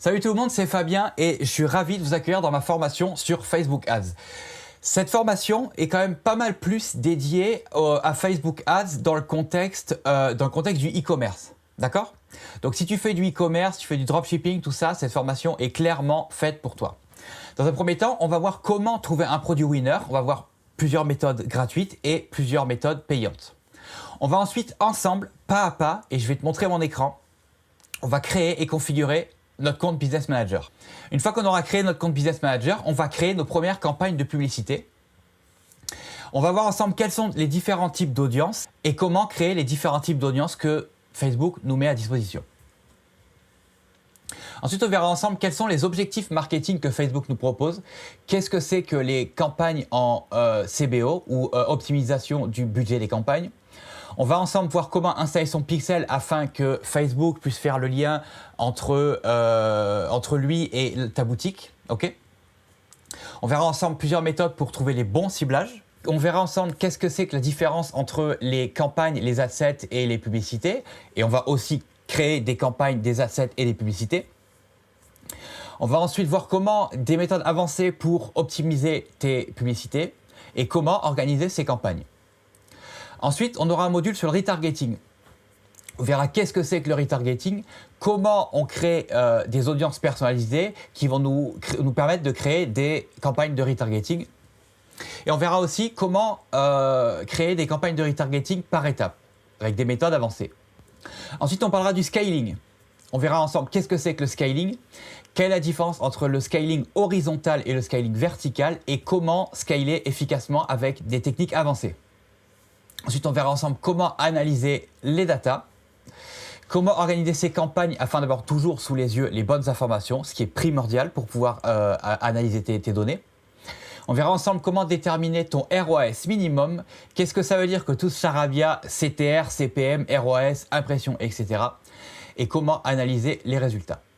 Salut tout le monde, c'est Fabien et je suis ravi de vous accueillir dans ma formation sur Facebook Ads. Cette formation est quand même pas mal plus dédiée à Facebook Ads dans le contexte du e-commerce. D'accord? Donc si tu fais du e-commerce, tu fais du dropshipping, tout ça, cette formation est clairement faite pour toi. Dans un premier temps, on va voir comment trouver un produit winner. On va voir plusieurs méthodes gratuites et plusieurs méthodes payantes. On va ensuite ensemble, pas à pas, et je vais te montrer mon écran, on va créer et configurer notre compte Business Manager. Une fois qu'on aura créé notre compte Business Manager, on va créer nos premières campagnes de publicité. On va voir ensemble quels sont les différents types d'audience et comment créer les différents types d'audience que Facebook nous met à disposition. Ensuite, on verra ensemble quels sont les objectifs marketing que Facebook nous propose. Qu'est-ce que c'est que les campagnes en CBO ou optimisation du budget des campagnes. On va ensemble voir comment installer son pixel afin que Facebook puisse faire le lien entre lui et ta boutique. Okay, on verra ensemble plusieurs méthodes pour trouver les bons ciblages. On verra ensemble qu'est-ce que c'est que la différence entre les campagnes, les assets et les publicités. Et on va aussi créer des campagnes, des assets et des publicités. On va ensuite voir comment des méthodes avancées pour optimiser tes publicités et comment organiser ces campagnes. Ensuite, on aura un module sur le retargeting. On verra qu'est-ce que c'est que le retargeting, comment on crée des audiences personnalisées qui vont nous permettre de créer des campagnes de retargeting. Et on verra aussi comment créer des campagnes de retargeting par étapes, avec des méthodes avancées. Ensuite, on parlera du scaling. On verra ensemble qu'est-ce que c'est que le scaling, quelle est la différence entre le scaling horizontal et le scaling vertical et comment scaler efficacement avec des techniques avancées. Ensuite, on verra ensemble comment analyser les datas, comment organiser ces campagnes afin d'avoir toujours sous les yeux les bonnes informations, ce qui est primordial pour pouvoir analyser tes données. On verra ensemble comment déterminer ton ROAS minimum, qu'est-ce que ça veut dire que tout ce charabia, CTR, CPM, ROAS, impression, etc. et comment analyser les résultats.